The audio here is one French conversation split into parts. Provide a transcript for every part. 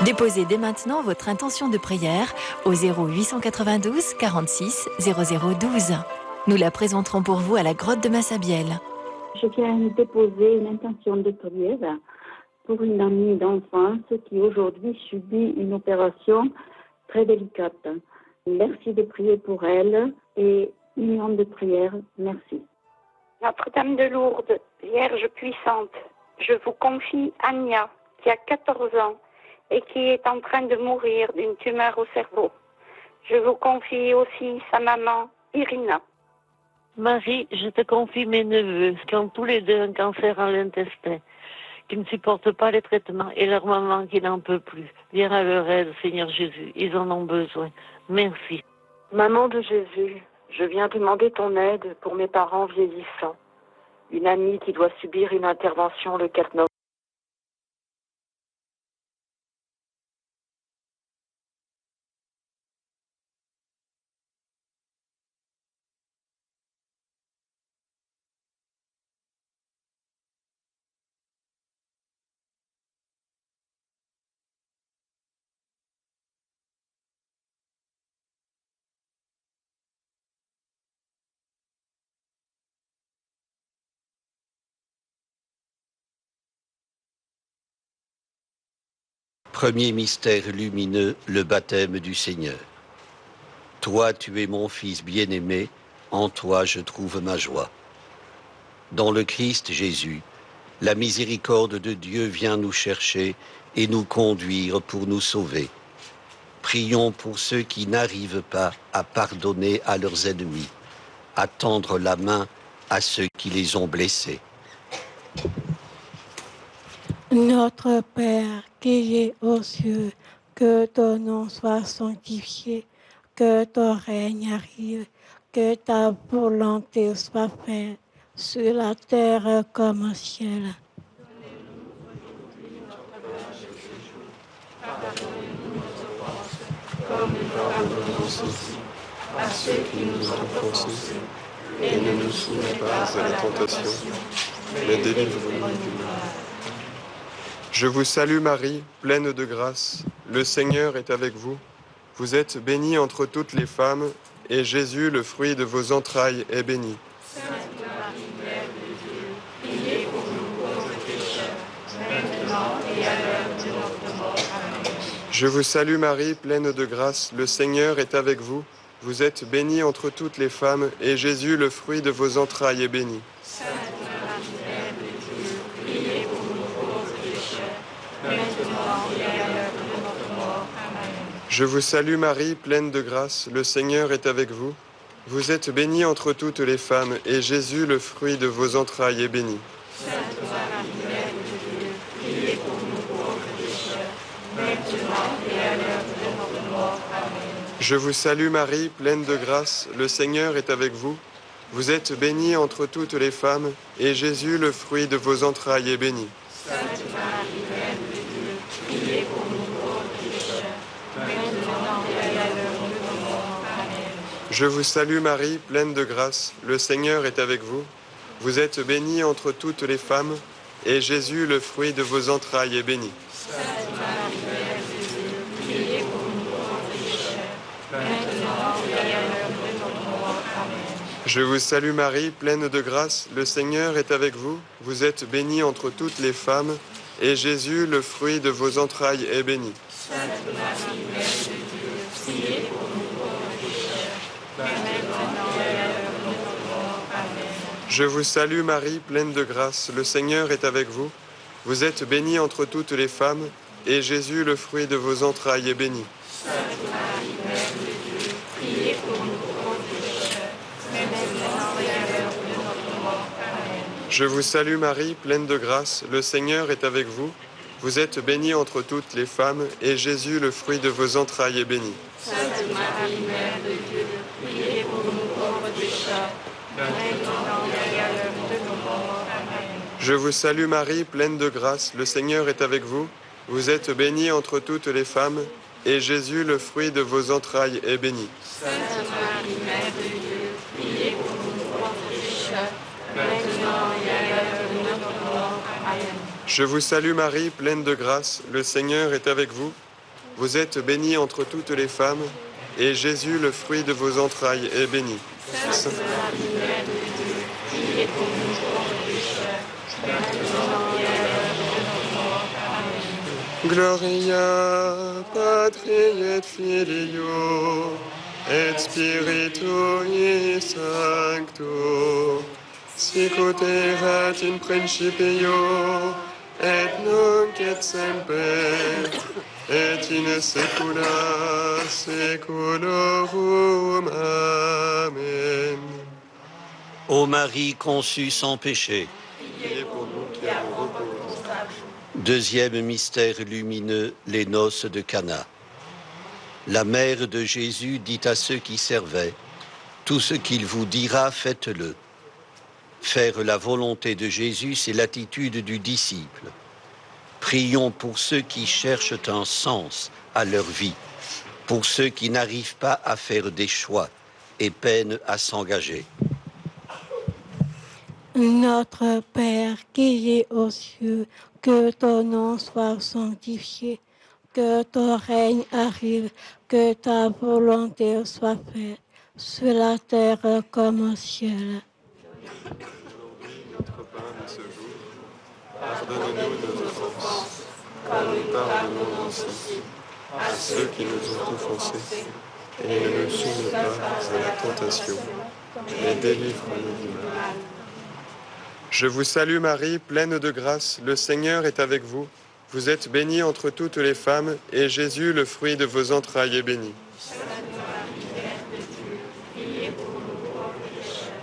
Déposez dès maintenant votre intention de prière au 0892 46 0012. Nous la présenterons pour vous à la grotte de Massabielle. Je viens déposer une intention de prière pour une amie d'enfance qui aujourd'hui subit une opération très délicate. Merci de prier pour elle et union de prière, merci. Notre-Dame de Lourdes, Vierge puissante, je vous confie Anya, qui a 14 ans et qui est en train de mourir d'une tumeur au cerveau. Je vous confie aussi sa maman, Irina. Marie, je te confie mes neveux, qui ont tous les deux un cancer à l'intestin, qui ne supportent pas les traitements, et leur maman qui n'en peut plus. Viens à leur aide, Seigneur Jésus, ils en ont besoin. Merci. Maman de Jésus, je viens demander ton aide pour mes parents vieillissants. Une amie qui doit subir une intervention le 4 novembre. Premier mystère lumineux, le baptême du Seigneur. Toi, tu es mon Fils bien-aimé, en toi je trouve ma joie. Dans le Christ Jésus, la miséricorde de Dieu vient nous chercher et nous conduire pour nous sauver. Prions pour ceux qui n'arrivent pas à pardonner à leurs ennemis, à tendre la main à ceux qui les ont blessés. Notre Père qui es aux cieux, que ton nom soit sanctifié, que ton règne arrive, que ta volonté soit faite sur la terre comme au ciel. Pardonnez-nous nos offenses, comme nous pardonnons aussi à ceux qui nous ont offensés, et ne nous soumets pas à la tentation, mais délivre-nous du mal. Je vous salue Marie, pleine de grâce, le Seigneur est avec vous. Vous êtes bénie entre toutes les femmes, et Jésus, le fruit de vos entrailles, est béni. Sainte Marie, Mère de Dieu, priez pour nous pauvres pécheurs, maintenant et à l'heure de notre mort. Amen. Je vous salue Marie, pleine de grâce, le Seigneur est avec vous. Vous êtes bénie entre toutes les femmes, et Jésus, le fruit de vos entrailles, est béni. Sainte Marie, Mère de Dieu, priez pour nous pauvres pécheurs, maintenant et à l'heure de notre mort. Amen. Je vous salue Marie, pleine de grâce, le Seigneur est avec vous. Vous êtes bénie entre toutes les femmes, et Jésus, le fruit de vos entrailles, est béni. Sainte Marie, Mère de Dieu, priez pour nous pauvres pécheurs, maintenant et à l'heure de notre mort. Amen. Je vous salue Marie, pleine de grâce, le Seigneur est avec vous. Vous êtes bénie entre toutes les femmes, et Jésus, le fruit de vos entrailles, est béni. Sainte Marie, Mère de Dieu, priez pour nous pauvres pécheurs, maintenant et à l'heure de notre mort. Amen. Je vous salue Marie, pleine de grâce, le Seigneur est avec vous. Vous êtes bénie entre toutes les femmes, et Jésus, le fruit de vos entrailles, est béni. Sainte Marie, Mère de Dieu, priez pour nous pauvres pécheurs, maintenant et à l'heure de notre mort. Amen. Je vous salue Marie, pleine de grâce, le Seigneur est avec vous. Vous êtes bénie entre toutes les femmes, et Jésus, le fruit de vos entrailles, est béni. Sainte Marie, Mère de Dieu, priez pour nous pauvres pécheurs, maintenant et à l'heure de notre mort. Amen. Je vous salue Marie, pleine de grâce, le Seigneur est avec vous. Vous êtes bénie entre toutes les femmes, et Jésus, le fruit de vos entrailles, est béni. Sainte Marie, Mère de Dieu, priez pour nous pauvres pécheurs, maintenant et à l'heure de notre mort. Amen. Je vous salue Marie, pleine de grâce, le Seigneur est avec vous. Vous êtes bénie entre toutes les femmes, et Jésus, le fruit de vos entrailles, est béni. Sainte Marie, Mère de Dieu, priez pour nous pauvres pécheurs, maintenant et à l'heure de notre mort. Amen. Je vous salue Marie, pleine de grâce, le Seigneur est avec vous. Vous êtes bénie entre toutes les femmes, et Jésus, le fruit de vos entrailles, est béni. Sainte Marie, Mère de Dieu, priez pour nous pauvres pécheurs, maintenant et à l'heure de notre mort. Amen. Je vous salue Marie, pleine de grâce, le Seigneur est avec vous. Vous êtes bénie entre toutes les femmes, et Jésus, le fruit de vos entrailles, est béni. Sainte Marie, Mère de Dieu, priez pour nous pauvres pécheurs, maintenant et à l'heure de notre mort. Amen. Gloria Patri et Filio et Spiritui Sancto, sic ut erat in principio et nunc et semper et in saecula saeculorum. Amen. Ô Marie conçue sans péché. Priez pour nous qui avons recours. Deuxième mystère lumineux, les noces de Cana. La mère de Jésus dit à ceux qui servaient, « Tout ce qu'il vous dira, faites-le. » Faire la volonté de Jésus, c'est l'attitude du disciple. Prions pour ceux qui cherchent un sens à leur vie, pour ceux qui n'arrivent pas à faire des choix et peinent à s'engager. Notre Père qui es aux cieux, que ton nom soit sanctifié, que ton règne arrive, que ta volonté soit faite, sur la terre comme au ciel. Aujourd'hui, notre pain de ce jour, pardonne-nous nos offenses, comme nous pardonnons aussi à ceux qui nous ont offensés, et ne nous soumets pas à la tentation, mais délivre-nous du mal. Je vous salue Marie, pleine de grâce, le Seigneur est avec vous. Vous êtes bénie entre toutes les femmes, et Jésus, le fruit de vos entrailles, est béni. Sainte Marie, Mère de Dieu, priez pour nous pauvres pécheurs,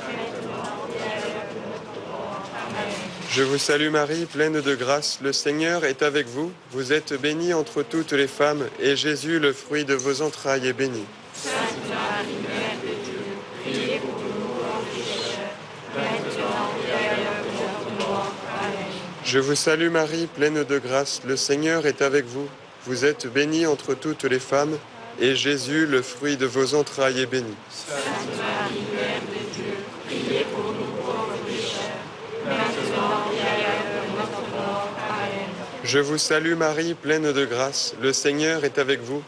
maintenant et à l'heure de notre mort. Amen. Je vous salue Marie, pleine de grâce, le Seigneur est avec vous. Vous êtes bénie entre toutes les femmes, et Jésus, le fruit de vos entrailles, est béni. Sainte Marie, Mère de Dieu, priez pour nous pauvres pécheurs, maintenant et à l'heure de notre mort. Amen. Je vous salue Marie, pleine de grâce, le Seigneur est avec vous. Vous êtes bénie entre toutes les femmes, et Jésus, le fruit de vos entrailles, est béni. Sainte Marie, Mère de Dieu, priez pour nous pauvres pécheurs, maintenant et à l'heure de notre mort. Amen. Je vous salue Marie, pleine de grâce, le Seigneur est avec vous.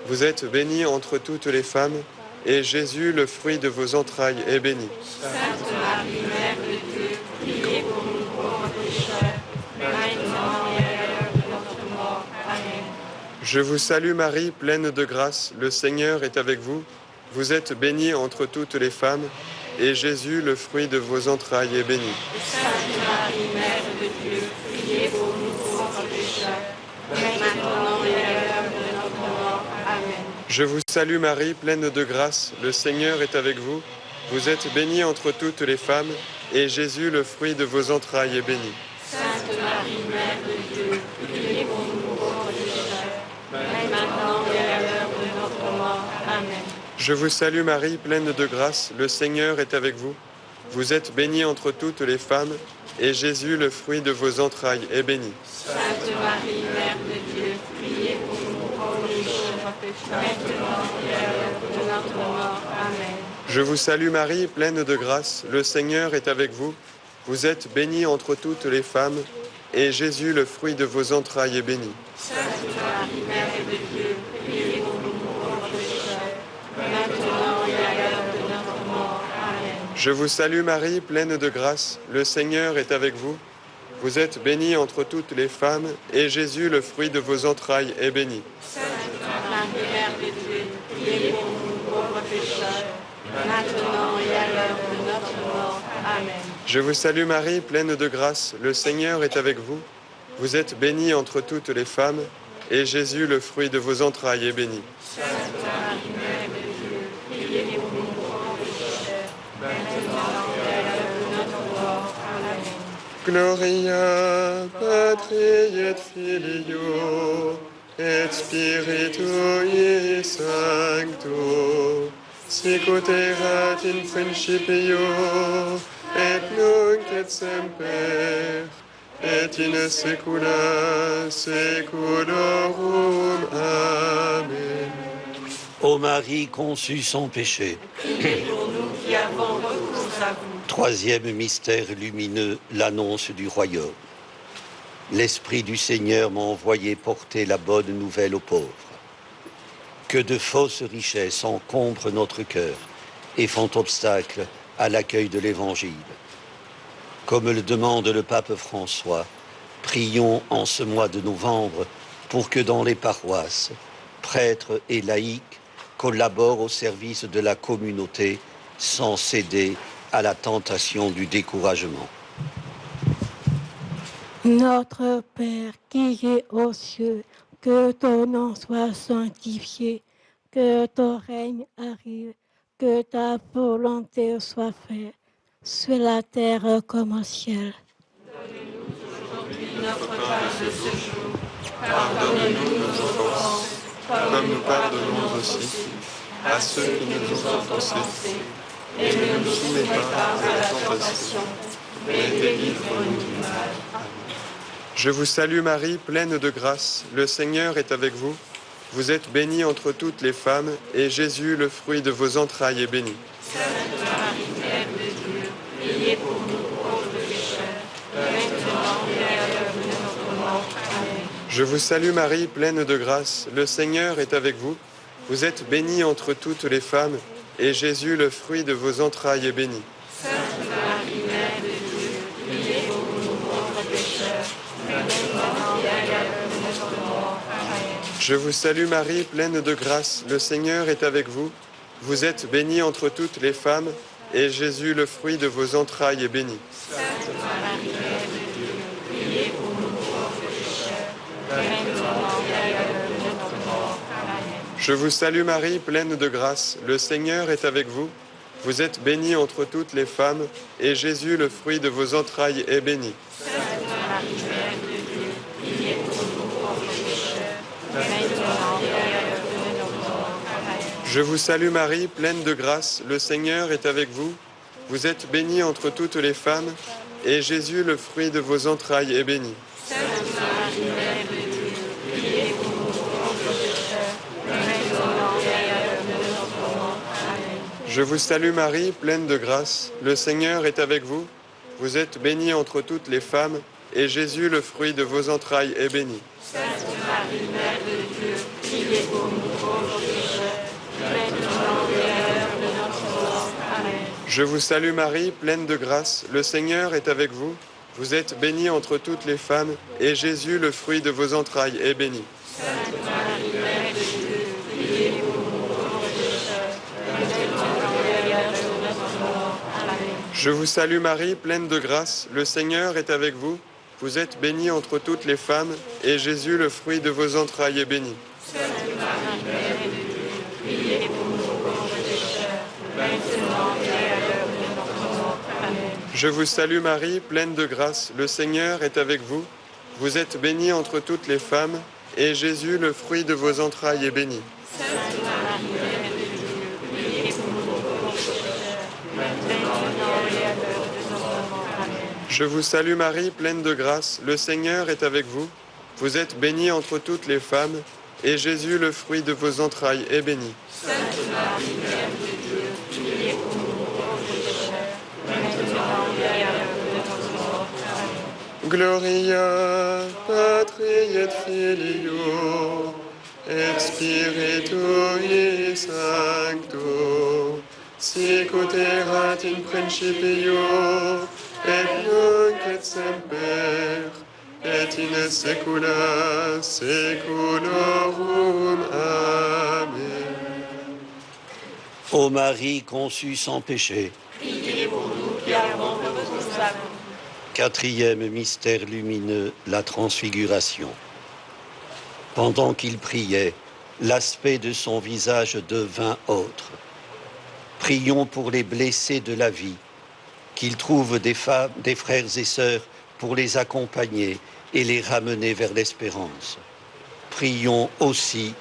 Vous êtes bénie entre toutes les femmes, et Jésus, le fruit de vos entrailles, est béni. Sainte Marie, Mère de Dieu, priez pour nous pauvres pécheurs, maintenant et à l'heure de notre mort. Amen. Je vous salue Marie, pleine de grâce, le Seigneur est avec vous. Vous êtes bénie entre toutes les femmes, et Jésus, le fruit de vos entrailles, est béni. Sainte Marie, Mère de Dieu, priez pour nous pauvres pécheurs, maintenant et à l'heure de notre mort. Amen. Je vous salue Marie, pleine de grâce, le Seigneur est avec vous. Vous êtes bénie entre toutes les femmes, et Jésus, le fruit de vos entrailles, est béni. Sainte Marie, Mère de Dieu, priez pour nous pauvres pécheurs, maintenant et à l'heure de notre mort. Amen. Je vous salue Marie, pleine de grâce, le Seigneur est avec vous. Vous êtes bénie entre toutes les femmes, et Jésus, le fruit de vos entrailles, est béni. Sainte Marie, Mère de Dieu, priez pour nous pauvres pécheurs, maintenant et à l'heure de notre mort. Amen. Je vous salue Marie, pleine de grâce, le Seigneur est avec vous. Vous êtes bénie entre toutes les femmes, et Jésus, le fruit de vos entrailles, est béni. Sainte Marie, Mère de Dieu, priez pour nous pauvres pécheurs, maintenant et à l'heure de notre mort. Amen. Je vous salue Marie, pleine de grâce, le Seigneur est avec vous. Vous êtes bénie entre toutes les femmes, et Jésus, le fruit de vos entrailles, est béni. Sainte Marie, Mère de Dieu, priez pour nous pauvres pécheurs, maintenant et à l'heure de notre mort. Amen. Je vous salue Marie, pleine de grâce, le Seigneur est avec vous. Vous êtes bénie entre toutes les femmes, et Jésus, le fruit de vos entrailles, est béni. Sainte Marie, Mère de Dieu, priez pour nous pauvres pécheurs, maintenant et à l'heure de notre mort. Amen. Gloria Patri et Filio et Spiritui Sancto, sic ut erat in principio et nunc et semper et in saecula saeculorum. Amen. Ô Marie conçue sans péché. Priez pour nous qui avons recours à vous. Troisième mystère lumineux, l'annonce du royaume. L'Esprit du Seigneur m'a envoyé porter la bonne nouvelle aux pauvres. Que de fausses richesses encombrent notre cœur et font obstacle à l'accueil de l'Évangile. Comme le demande le pape François, prions en ce mois de novembre pour que dans les paroisses, prêtres et laïcs collaborent au service de la communauté sans céder à la tentation du découragement. Notre Père qui es aux cieux, que ton nom soit sanctifié, que ton règne arrive, que ta volonté soit faite, sur la terre comme au ciel. Donne-nous aujourd'hui notre pain de ce jour. Pardonne-nous nos offenses, comme nous pardonnons aussi à ceux qui nous ont offensés. Et ne nous soumets pas à la tentation, mais délivre-nous du mal. Je vous salue Marie, pleine de grâce, le Seigneur est avec vous. Vous êtes bénie entre toutes les femmes, et Jésus, le fruit de vos entrailles, est béni. Sainte Marie, Mère de Dieu, priez pour nous pauvres pécheurs, maintenant et à l'heure de notre mort. Amen. Je vous salue Marie, pleine de grâce, le Seigneur est avec vous. Vous êtes bénie entre toutes les femmes, et Jésus, le fruit de vos entrailles, est béni. Sainte Marie, Mère de Dieu, priez pour nous pauvres pécheurs, maintenant et à l'heure de notre mort. Amen. Je vous salue Marie, pleine de grâce, le Seigneur est avec vous. Vous êtes bénie entre toutes les femmes, et Jésus, le fruit de vos entrailles, est béni. Sainte Marie, Mère de Dieu, priez pour nous pauvres pécheurs, maintenant et à l'heure de notre mort. Amen. Je vous salue Marie, pleine de grâce, le Seigneur est avec vous. Vous êtes bénie entre toutes les femmes, et Jésus, le fruit de vos entrailles, est béni. Sainte Marie, Mère de Dieu, priez pour nous pauvres pécheurs, maintenant et à l'heure de notre mort. Amen. Je vous salue Marie, pleine de grâce, le Seigneur est avec vous. Vous êtes bénie entre toutes les femmes, et Jésus, le fruit de vos entrailles, est béni. Sainte Marie, Mère de Dieu, priez pour nous pauvres pécheurs, maintenant et à l'heure de notre mort. Amen. Je vous salue Marie, pleine de grâce, le Seigneur est avec vous. Vous êtes bénie entre toutes les femmes, et Jésus, le fruit de vos entrailles, est béni. Sainte Marie, Mère de Dieu, priez pour nous pauvres pécheurs, maintenant et à l'heure de notre mort. Amen. Je vous salue Marie, pleine de grâce, le Seigneur est avec vous. Vous êtes bénie entre toutes les femmes, et Jésus, le fruit de vos entrailles, est béni. Sainte Marie, Mère de Dieu, priez pour nous pauvres pécheurs, maintenant et à l'heure de notre mort. Amen. Je vous salue Marie, pleine de grâce, le Seigneur est avec vous. Vous êtes bénie entre toutes les femmes, et Jésus, le fruit de vos entrailles, est béni. Sainte Marie, Mère de Dieu, priez pour nous pauvres pécheurs, maintenant et à l'heure de notre mort. Amen. Je vous salue Marie, pleine de grâce, le Seigneur est avec vous. Vous êtes bénie entre toutes les femmes, et Jésus, le fruit de vos entrailles, est béni. Sainte Marie, Mère de Dieu, priez pour nous pauvres pécheurs, maintenant et à l'heure de notre mort. Amen. Je vous salue Marie, pleine de grâce, le Seigneur est avec vous. Vous êtes bénie entre toutes les femmes, et Jésus, le fruit de vos entrailles, est béni. Sainte Marie, Mère de Dieu, priez pour nous pauvres pécheurs, maintenant et à l'heure de notre mort. Amen. Gloria Patri et Filio et Spiritui Sancto, sic ut erat in principio et nunc et semper et in saecula saeculorum. Amen. Ô Marie conçue sans péché, Priez pour nous qui avons besoin de ça. quatrième mystère lumineux, la transfiguration. Pendant qu'il priait, l'aspect de son visage devint autre. Prions pour les blessés de la vie, qu'ils trouvent des femmes, des frères et sœurs pour les accompagner et les ramener vers l'espérance. Prions aussi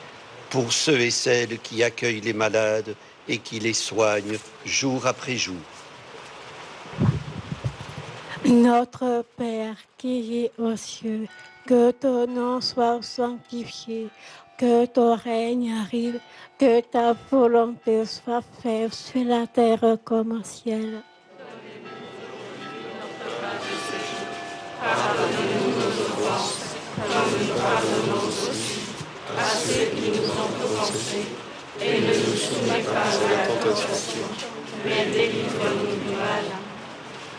pour ceux et celles qui accueillent les malades et qui les soignent jour après jour. Notre Père qui es aux cieux, que ton nom soit sanctifié, que ton règne arrive, que ta volonté soit faite sur la terre comme au ciel. Pardonne-nous nos offenses, soumets pas à la tentation, mais délivre-nous du mal.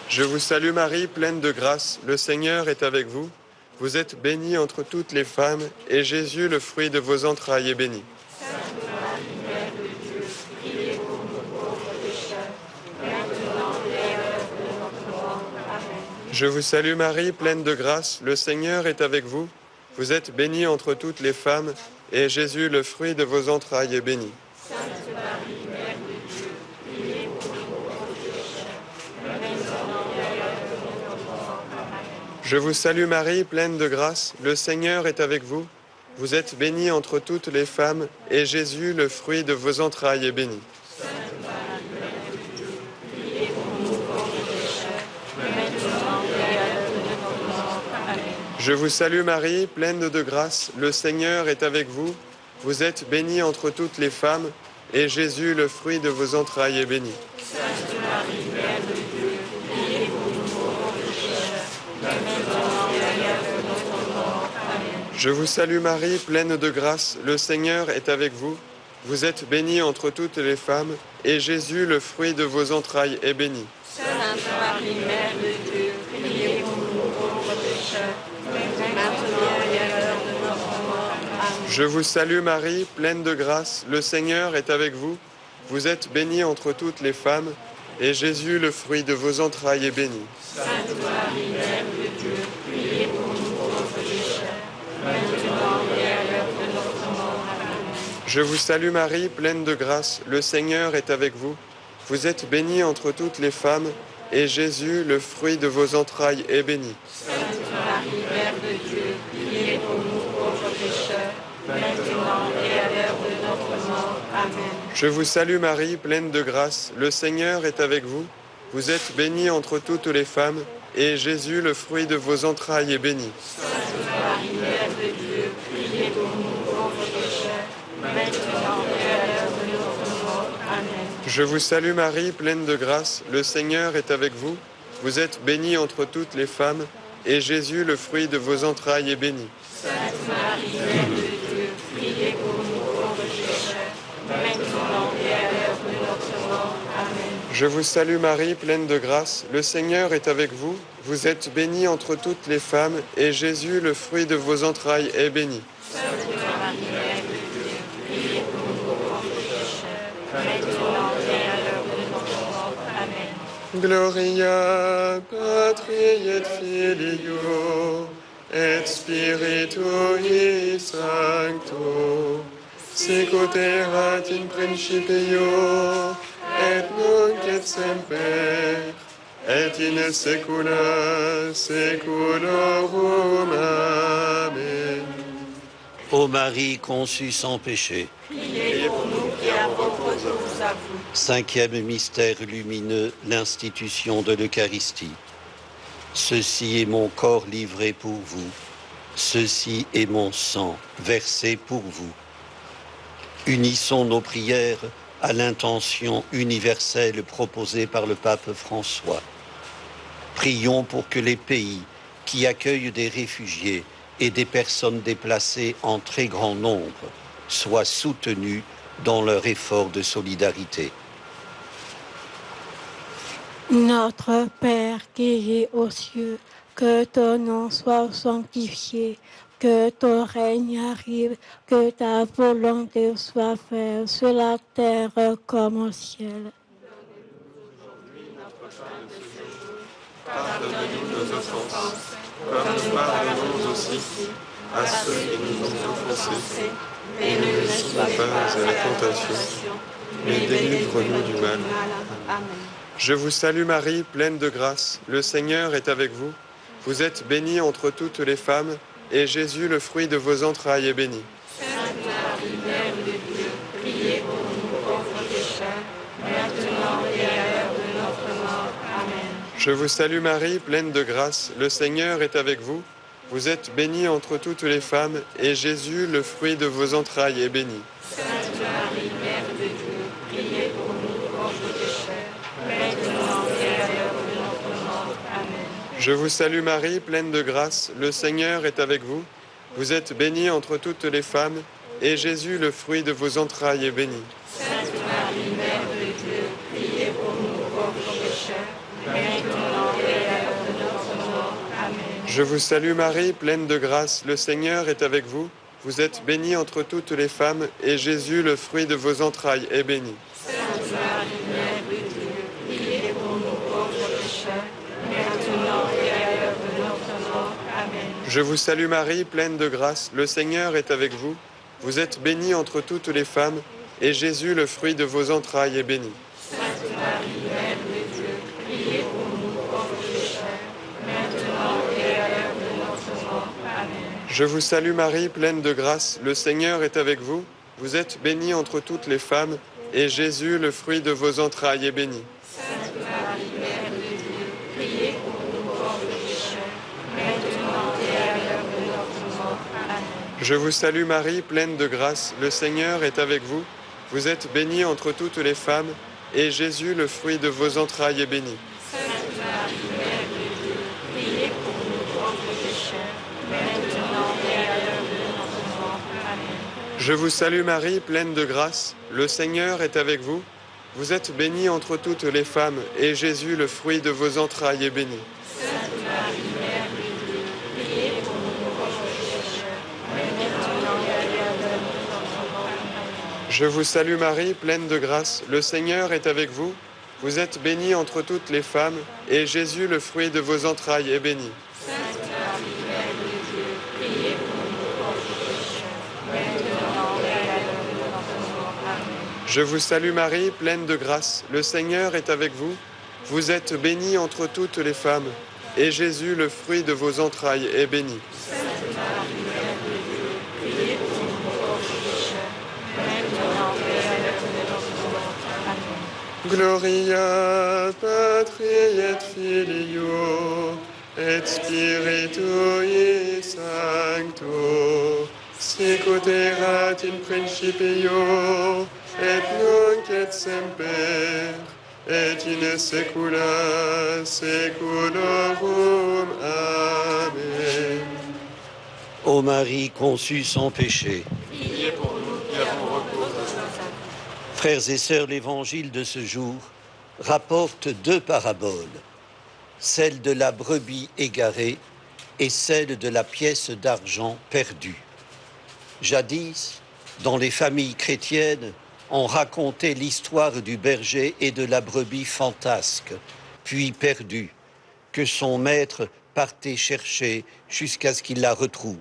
Je vous salue Marie, pleine de grâce, le Seigneur est avec vous. Vous êtes bénie entre toutes les femmes, et Jésus, le fruit de vos entrailles, est béni. Sainte Marie, Mère de Dieu, priez pour nous pauvres pécheurs, maintenant et à l'heure de notre mort. Amen. Je vous salue Marie, pleine de grâce, le Seigneur est avec vous. Vous êtes bénie entre toutes les femmes, et Jésus, le fruit de vos entrailles, est béni. Sainte Marie, Mère de Dieu, priez pour nous pauvres pécheurs, maintenant et à l'heure de notre mort. Amen. Je vous salue Marie, pleine de grâce, le Seigneur est avec vous. Vous êtes bénie entre toutes les femmes, et Jésus, le fruit de vos entrailles, est béni. Sainte Marie, Mère de Dieu, priez pour nous pauvres pécheurs, maintenant et à l'heure de notre mort. Amen. Je vous salue Marie, pleine de grâce, le Seigneur est avec vous. Vous êtes bénie entre toutes les femmes, et Jésus, le fruit de vos entrailles, est béni. Sainte Marie, Mère de Dieu, priez pour nous pauvres pécheurs, maintenant et à l'heure de notre mort. Amen. Je vous salue Marie, pleine de grâce, le Seigneur est avec vous. Vous êtes bénie entre toutes les femmes, et Jésus, le fruit de vos entrailles, est béni. Sainte Marie, Mère de Dieu, priez pour nous pauvres pécheurs, maintenant et à l'heure de notre mort. Amen. Je vous salue Marie, pleine de grâce, le Seigneur est avec vous. Vous êtes bénie entre toutes les femmes, et Jésus, le fruit de vos entrailles, est béni. Sainte Marie, Mère de Dieu, priez pour nous pauvres pécheurs, maintenant et à l'heure de notre mort. Amen. Je vous salue Marie, pleine de grâce, le Seigneur est avec vous. Vous êtes bénie entre toutes les femmes, et Jésus, le fruit de vos entrailles, est béni. Sainte Marie, Mère de Dieu, priez pour nous pauvres pécheurs, maintenant et à l'heure de notre mort. Amen. Je vous salue Marie, pleine de grâce, le Seigneur est avec vous. Vous êtes bénie entre toutes les femmes, et Jésus, le fruit de vos entrailles, est béni. Sainte Marie, Mère de Dieu, priez pour nous pauvres pécheurs, maintenant et à l'heure de notre mort. Amen. Je vous salue Marie, pleine de grâce, le Seigneur est avec vous. Vous êtes bénie entre toutes les femmes, et Jésus, le fruit de vos entrailles, est béni. Sainte Marie, Mère de Dieu, priez pour nous pauvres pécheurs, maintenant et à l'heure de notre mort. Amen. Je vous salue Marie, pleine de grâce, le Seigneur est avec vous. Vous êtes bénie entre toutes les femmes, et Jésus, le fruit de vos entrailles, est béni. Sainte Marie, Mère de Dieu, priez pour nous pauvres pécheurs, maintenant et à l'heure de notre mort. Amen. Gloria Patri et Filio et Spiritui Sancto, sicut erat in principio et nunc et semper et in saecula saeculorum. Amen. Ô Marie conçue sans péché, Priez pour nous qui avons recours à vous. cinquième mystère lumineux, l'institution de l'Eucharistie. Ceci est mon corps livré pour vous. Ceci est mon sang versé pour vous. Unissons nos prières à l'intention universelle proposée par le pape François. Prions pour que les pays qui accueillent des réfugiés et des personnes déplacées en très grand nombre soient soutenus dans leur effort de solidarité. Notre Père qui es aux cieux, que ton nom soit sanctifié, que ton règne arrive, que ta volonté soit faite sur la terre comme au ciel. Pardonne-nous nos offenses, comme nous pardonnons aussi à ceux qui nous ont offensés. Et ne nous laisse pas à la tentation, mais délivre-nous du mal. Amen. Je vous salue Marie, pleine de grâce, le Seigneur est avec vous. Vous êtes bénie entre toutes les femmes, et Jésus, le fruit de vos entrailles, est béni. Sainte Marie, Mère de Dieu, priez pour nous pauvres pécheurs, maintenant et à l'heure de notre mort. Amen. Je vous salue Marie, pleine de grâce, le Seigneur est avec vous. Vous êtes bénie entre toutes les femmes, et Jésus, le fruit de vos entrailles, est béni. Sainte Marie, Mère de Dieu, priez pour nous pauvres pécheurs, maintenant et à l'heure de notre mort. Amen. Je vous salue Marie, pleine de grâce, le Seigneur est avec vous. Vous êtes bénie entre toutes les femmes, et Jésus, le fruit de vos entrailles, est béni. Sainte Je vous salue Marie, pleine de grâce, le Seigneur est avec vous. Vous êtes bénie entre toutes les femmes, et Jésus, le fruit de vos entrailles, est béni. Sainte Marie, Mère de Dieu, priez pour nous pauvres pécheurs, maintenant et à l'heure de notre mort. Amen. Je vous salue Marie, pleine de grâce, le Seigneur est avec vous. Vous êtes bénie entre toutes les femmes, et Jésus, le fruit de vos entrailles, est béni. Sainte Marie, Mère de Dieu, priez pour nous pauvres pécheurs, maintenant et à l'heure de notre mort. Amen. Je vous salue Marie, pleine de grâce, le Seigneur est avec vous. Vous êtes bénie entre toutes les femmes, et Jésus, le fruit de vos entrailles, est béni. Sainte Marie, Mère de Dieu, priez pour nous pauvres pécheurs, maintenant et à l'heure de notre mort. Amen. Je vous salue Marie, pleine de grâce, le Seigneur est avec vous. Vous êtes bénie entre toutes les femmes, et Jésus, le fruit de vos entrailles, est béni. Sainte Marie, Mère de Dieu, priez pour nous pauvres pécheurs, maintenant et à l'heure de notre mort. Amen. Je vous salue Marie, pleine de grâce, le Seigneur est avec vous. Vous êtes bénie entre toutes les femmes, et Jésus, le fruit de vos entrailles, est béni. Sainte Marie, Mère de Dieu, priez pour nous pauvres pécheurs, maintenant et à l'heure de notre mort. Amen. Je vous salue Marie, pleine de grâce, le Seigneur est avec vous. Vous êtes bénie entre toutes les femmes, et Jésus, le fruit de vos entrailles, est béni. Sainte Marie, Mère de Dieu, priez pour nous pauvres pécheurs, maintenant et à l'heure de notre mort. Amen. Je vous salue Marie, pleine de grâce, le Seigneur est avec vous. Vous êtes bénie entre toutes les femmes, et Jésus, le fruit de vos entrailles, est béni. Sainte Marie, Mère de Dieu, priez pour nous pauvres pécheurs, maintenant et à l'heure de notre mort. Amen. Gloria Patri et Filio et Spiritui Sancto, sicut erat in principio et nunc et semper et in saecula saeculorum. Amen. Ô Marie conçue sans péché, Priez pour nous qui avons recours aux saints. frères et sœurs, l'évangile de ce jour rapporte deux paraboles, celle de la brebis égarée et celle de la pièce d'argent perdue. Jadis, dans les familles chrétiennes, on racontait l'histoire du berger et de la brebis fantasque, puis perdue, que son maître partait chercher jusqu'à ce qu'il la retrouve.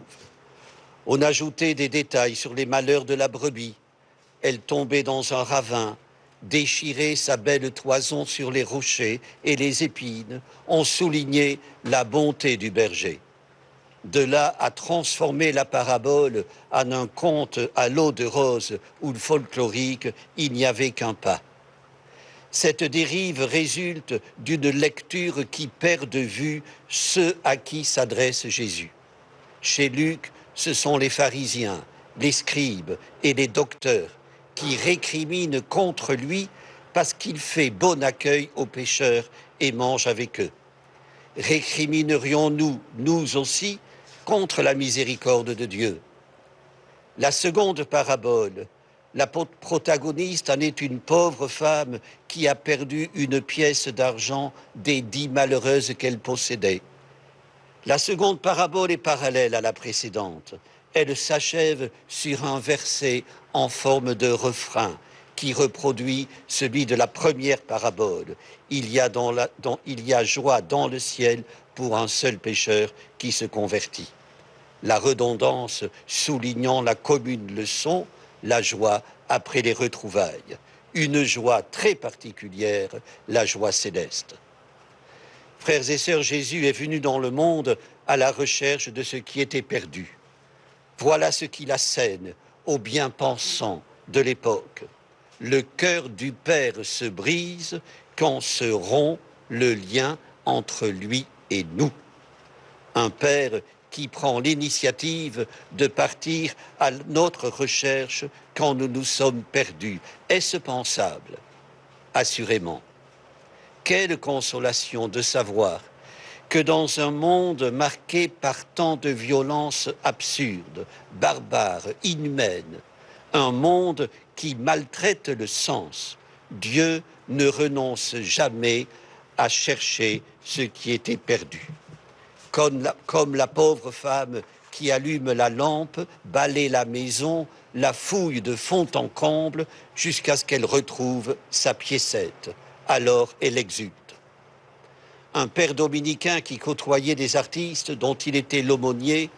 On ajoutait des détails sur les malheurs de la brebis. Elle tombait dans un ravin, déchirait sa belle toison sur les rochers et les épines. On soulignait la bonté du berger. De là à transformer la parabole en un conte à l'eau de rose ou le folklorique, il n'y avait qu'un pas. Cette dérive résulte d'une lecture qui perd de vue ceux à qui s'adresse Jésus. Chez Luc, ce sont les pharisiens, les scribes et les docteurs qui récriminent contre lui parce qu'il fait bon accueil aux pécheurs et mange avec eux. Récriminerions-nous, nous aussi, contre la miséricorde de Dieu? La seconde parabole, la protagoniste en est une pauvre femme qui a perdu une pièce d'argent des 10 malheureuses qu'elle possédait. La seconde parabole est parallèle à la précédente. Elle s'achève sur un verset en forme de refrain qui reproduit celui de la première parabole. Il y a joie dans le ciel pour un seul pécheur qui se convertit. La redondance soulignant la commune leçon, la joie après les retrouvailles. Une joie très particulière, la joie céleste. Frères et sœurs, Jésus est venu dans le monde à la recherche de ce qui était perdu. Voilà ce qui l'assène aux bien-pensants de l'époque. Le cœur du Père se brise quand se rompt le lien entre lui et nous. Un Père qui prend l'initiative de partir à notre recherche quand nous nous sommes perdus. Est-ce pensable? Assurément. Quelle consolation de savoir que dans un monde marqué par tant de violences absurdes, barbares, inhumaines, un monde qui maltraite le sens, Dieu ne renonce jamais à chercher ce qui était perdu. comme la pauvre femme qui allume la lampe, balaie la maison, la fouille de fond en comble jusqu'à ce qu'elle retrouve sa piécette. Alors elle exulte. Un père dominicain qui côtoyait des artistes dont il était l'aumônier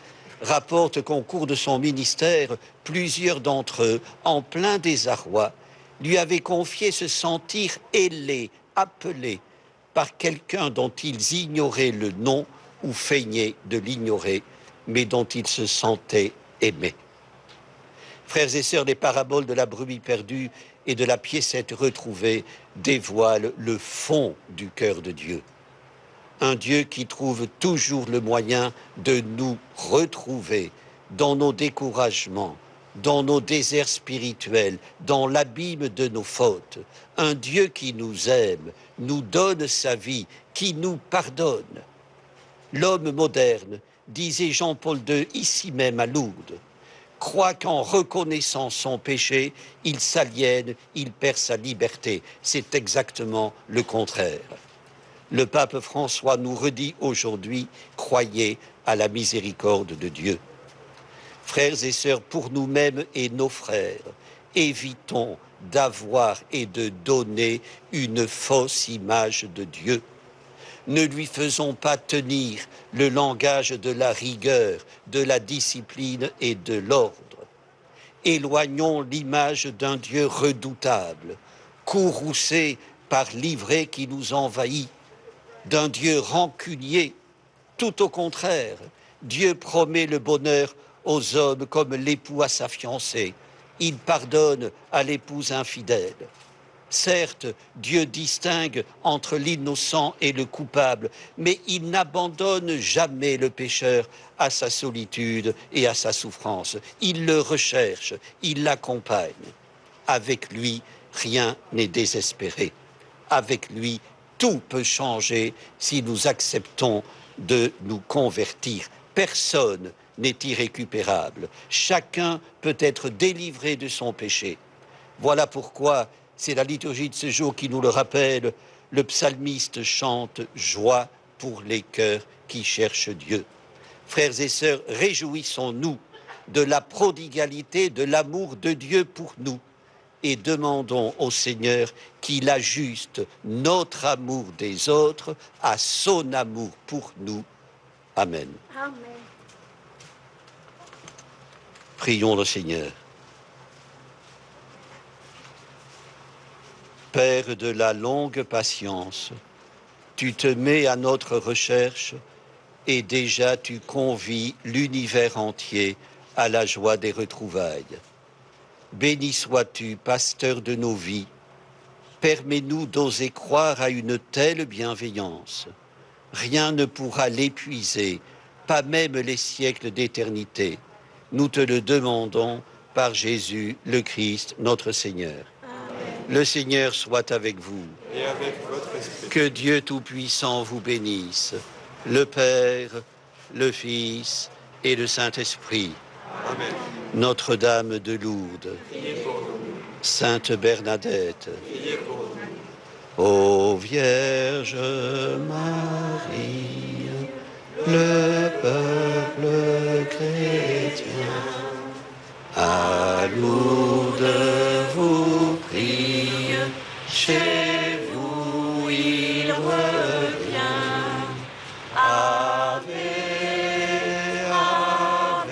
rapporte qu'au cours de son ministère, plusieurs d'entre eux, en plein désarroi, lui avaient confié se sentir ailés, appelés par quelqu'un dont ils ignoraient le nom ou feignaient de l'ignorer, mais dont ils se sentaient aimés. Frères et sœurs, les paraboles de la brebis perdue et de la piécette retrouvée dévoilent le fond du cœur de Dieu. Un Dieu qui trouve toujours le moyen de nous retrouver dans nos découragements, dans nos déserts spirituels, dans l'abîme de nos fautes. Un Dieu qui nous aime, nous donne sa vie, qui nous pardonne. L'homme moderne, disait Jean-Paul II ici même à Lourdes, croit qu'en reconnaissant son péché, il s'aliène, il perd sa liberté. C'est exactement le contraire. Le pape François nous redit aujourd'hui, croyez à la miséricorde de Dieu. Frères et sœurs, pour nous-mêmes et nos frères, évitons d'avoir et de donner une fausse image de Dieu. Ne lui faisons pas tenir le langage de la rigueur, de la discipline et de l'ordre. Éloignons l'image d'un Dieu redoutable, courroucé par l'ivrée qui nous envahit, d'un Dieu rancunier. Tout au contraire, Dieu promet le bonheur aux hommes comme l'époux à sa fiancée. Il pardonne à l'épouse infidèle. Certes, Dieu distingue entre l'innocent et le coupable, mais il n'abandonne jamais le pécheur à sa solitude et à sa souffrance. Il le recherche, il l'accompagne. Avec lui, rien n'est désespéré. Avec lui, tout peut changer si nous acceptons de nous convertir. Personne n'est irrécupérable. Chacun peut être délivré de son péché. Voilà pourquoi c'est la liturgie de ce jour qui nous le rappelle. Le psalmiste chante « Joie pour les cœurs qui cherchent Dieu ». Frères et sœurs, réjouissons-nous de la prodigalité de l'amour de Dieu pour nous et demandons au Seigneur qu'il ajuste notre amour des autres à son amour pour nous. Amen. Amen. Prions le Seigneur. Père de la longue patience, tu te mets à notre recherche et déjà tu convies l'univers entier à la joie des retrouvailles. Béni sois-tu, pasteur de nos vies. Permets-nous d'oser croire à une telle bienveillance. Rien ne pourra l'épuiser, pas même les siècles d'éternité. Nous te le demandons par Jésus, le Christ, notre Seigneur. Le Seigneur soit avec vous. Et avec votre esprit. Que Dieu Tout-Puissant vous bénisse, le Père, le Fils et le Saint-Esprit. Amen. Notre-Dame de Lourdes, Priez pour nous. Sainte Bernadette, Priez pour nous. ô Vierge Marie, le peuple chrétien, à Lourdes vous prie, chez vous il revient. Ave, Ave,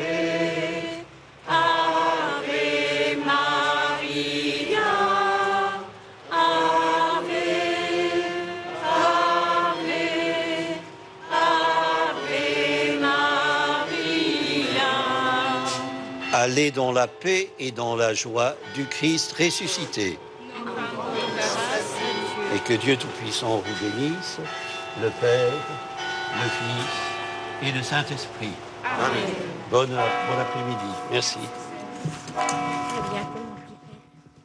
Ave Maria, Ave, Ave, Ave Maria. Allez dans la paix et dans la joie du Christ ressuscité. Et que Dieu Tout-Puissant vous bénisse, le Père, le Fils et le Saint-Esprit. Amen. Bon après-midi. Merci. Très bien.